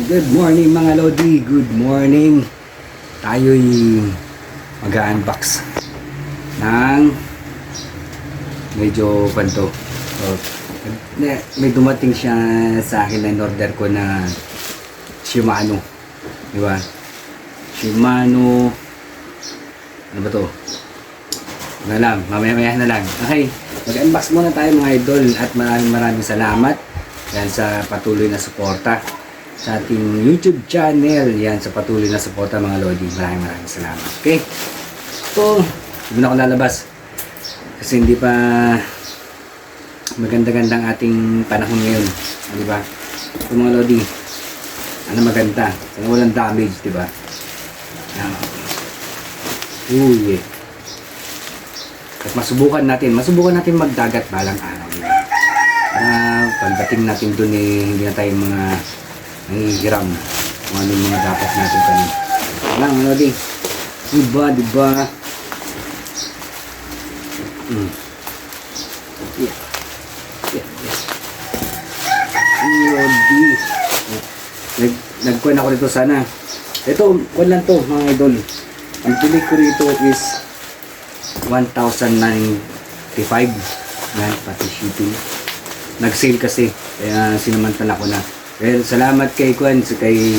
Good morning mga Lodi, good morning. Tayo'y mag-unbox ng medyo panto. May dumating siya sa akin na in-order ko na Shimano. Diba? Shimano. Ano ba to? Ano lang, mamaya-maya na lang. Okay, mag-unbox muna tayo mga idol at maraming salamat yan sa patuloy na suporta sa ating YouTube channel. Yan sa patuloy na suporta mga Lodi. Maraming salamat. Okay. So, hindi na ako lalabas kasi hindi pa maganda-gandang ating panahon ngayon. Di ba? So mga Lodi, ano maganda? Sana walang damage, di ba? Yeah. At masubukan natin magdagat balang araw. Diba? Pagdating natin dun hindi na tayo mga nangihiram kung ano yung mga dapat natin kanin. Lang, ano din? Diba? Yeah. Nagkuhan ako dito sana. Ito, kuhan lang to mga idol. Ang pili ko rito is 1,095. Yan, pati shipping. Nag-sale kasi, kaya sinamantala ko na. Well, salamat kay Kwan, kay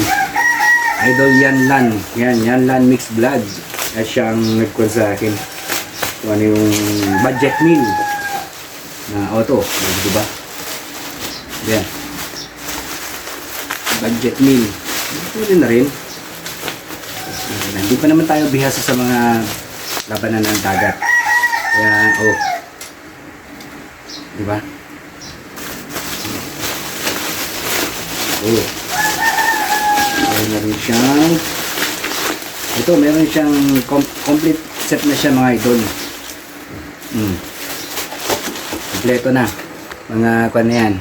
Idol Yanlan. Yanlan Mixed Vlog. At siya ang nag-Kwan sa akin. Kung ano yung budget meal na auto. Diba? Yan. Budget meal. Pwede na rin. Hindi pa naman tayo bihasa sa mga labanan ng dagat. Kaya, diba? Meron siyang meron siyang complete set na siya mga idol. Kompleto na mga kuan na yan.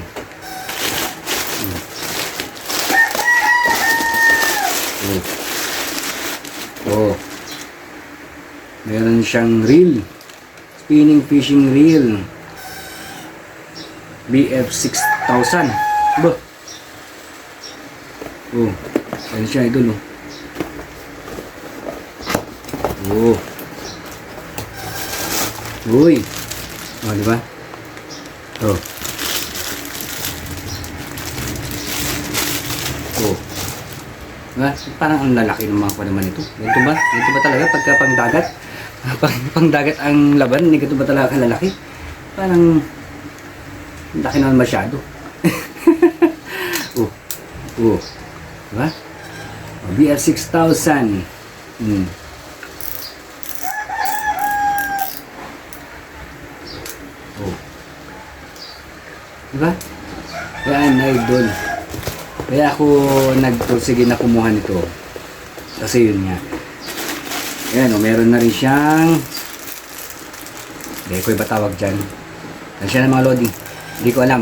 Meron siyang reel, spinning fishing reel BF 6000. Ba? Ayan siya idol. Uy. Diba? Diba? Parang ang lalaki ng mga pa naman ito. Ito ba talaga pagka pangdagat? Pangdagat ang laban, hindi ito ba talaga kalalaki? Parang laki naman masyado. Diba? BF 6000. Diba? Yan, idol. Kaya ako nagtursige na kumuha nito. Kasi yun nga. Yan, meron na rin siyang hindi ko iba tawag dyan. Ano siya ng mga Lodi? Hindi ko alam.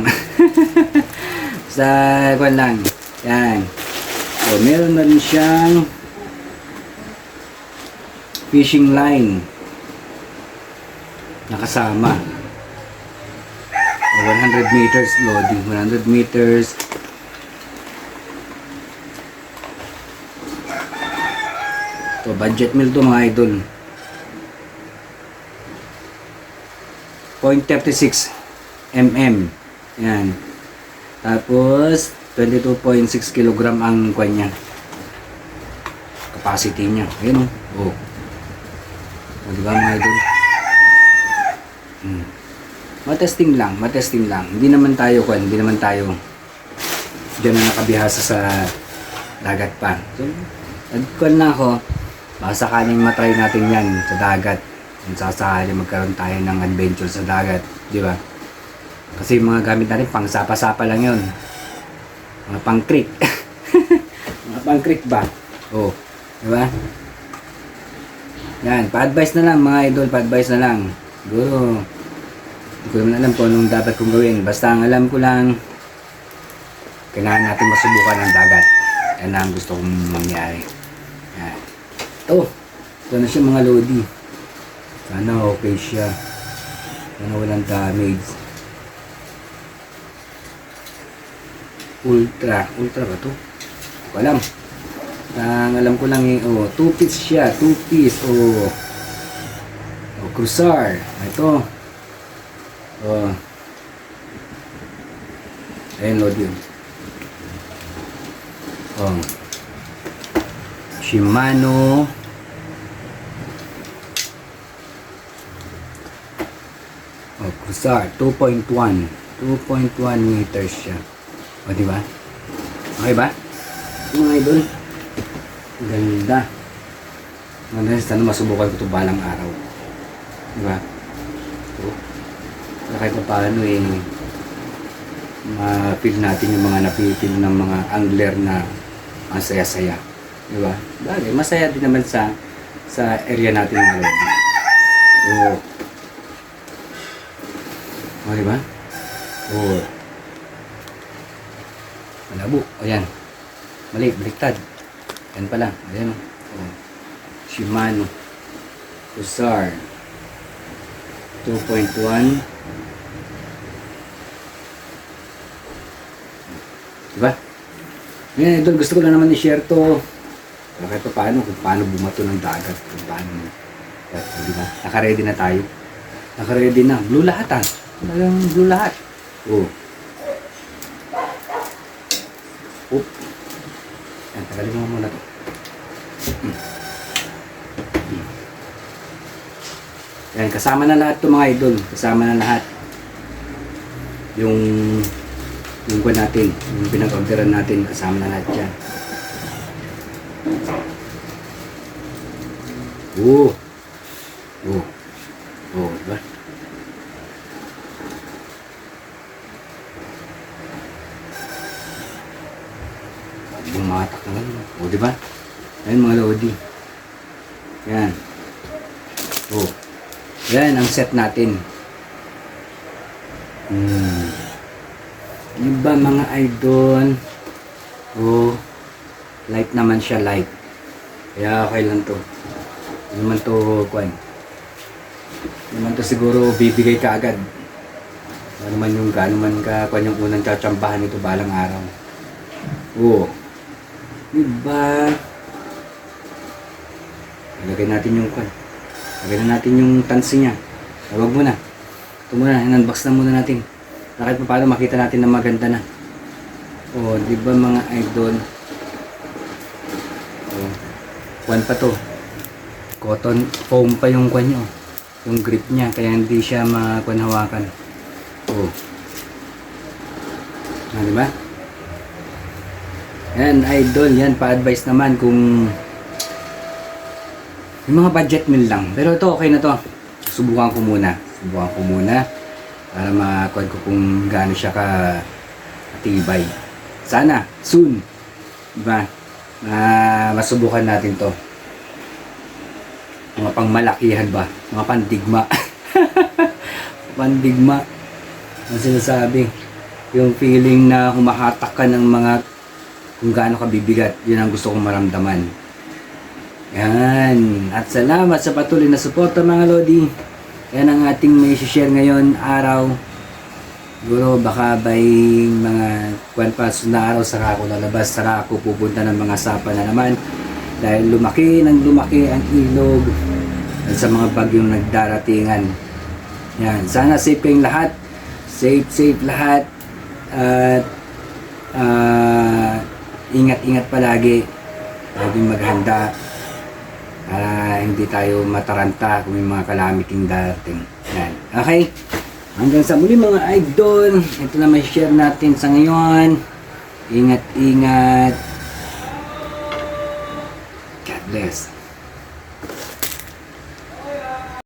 Sa kwan lang. Yan. So, meron na rin siyang fishing line nakasama. 100 meters Lodi. 100 meters. So, budget meal to mga idol. 0.36 mm. Yan. Tapos 22.6 kg ang kwan niya. Capacity niya. Ayun o. Diba mga idol? Matesting lang. Hindi naman tayo diyan na nakabihasa sa dagat pa. So, nagkuhan na ako. Baka sakaling matry natin yan sa dagat. Kung sasali magkaroon tayo ng adventure sa dagat. Di ba? Kasi mga gamit natin pang sapa-sapa lang yun. Mga pang creek. Mga pang creek ba? Di ba? Yan. Pa-advise na lang mga idol. Pa-advise na lang. Siguro. Hindi ko naman alam kung anong dapat kong gawin. Basta ang alam ko lang, kailangan natin masubukan ang dagat. Yan ang gusto kong mangyari. Yan. Ito na siya mga Lodi. Sana okay siya. Sana walang damage. Ultra ba to? Hindi ko alam. Ang alam ko lang eh, 2-piece siya, 2-piece, Cruzar. Ito. Ayan, load yun. Shimano. Cruzar, 2.1. 2.1 meters siya. O, diba? Okay ba? Mga idol. Ganda. Sana masubukan ko ito balang araw. Diba? So, kahit pa paano eh, ma-feel natin yung mga napipil ng mga angler na ang saya-saya. Diba? Bagay, masaya din naman sa area natin ng Lodi. Diba? Malabo. Ayan. Mali, baliktad. Yan pala. Ayan. Shimano. Cruzar. 2.1. Diba? Yan, idol. Gusto ko lang naman i-share to. Kahit pa paano, kung paano bumato ng dagat. Kung paano. Diba? Naka-ready na tayo. Naka-ready na. Blue lahat blue lahat. Yan, tagalin mo muna to. Yan, kasama na lahat to mga idol. Kasama na lahat. Yung kwan natin, yung pinag-orderan natin, kasama na lahat yan. Diba? Bumatak na lang. Diba? Ayan mga Lodi. Yan. Yan ang set natin. Diba mga idol? Light naman siya, light. Kaya okay lang to. Hindi naman to kwan. Hindi naman to siguro bibigay ka agad. Ano man yung gaano man ka kwan yung unang tsatsambahan nito balang araw. Diba? Lagay natin yung kwan. Lagay na natin yung tansi niya. Huwag muna. Ito muna, in-unbox na muna natin. Kahit pa paano makita natin na maganda na. Diba mga idol? Kwan pa to. Cotton foam pa yung kwan nyo. Yung grip niya, kaya hindi siya makwanhawakan. Diba? Yan, idol, yan, pa-advise naman kung yung mga budget meal lang. Pero ito, okay na to. Subukan ko muna para makuha ko kung gaano siya katibay. Sana, soon. Diba? Masubukan natin to. Mga pangmalakihan ba? Mga pandigma. Pandigma. Ang sinasabi. Yung feeling na humahatak ka ng mga kung gaano ka bibigat, yun ang gusto kong maramdaman. Yan. At salamat sa patuloy na suporta mga Lodi. Yan ang ating may share ngayon araw. Siguro baka by mga kwanpas na araw saka ako lalabas, saka ako pupunta ng mga sapa na naman. Dahil lumaki ang ilog at sa mga bagyong nagdaratingan. Yan. Sana safe kayong lahat. Safe lahat. At ingat-ingat palagi. Laging maghanda para hindi tayo mataranta kung may mga kalamiting darating. Yan. Okay? Hanggang sa muli mga idol. Ito na may share natin sa ngayon. Ingat-ingat. God bless.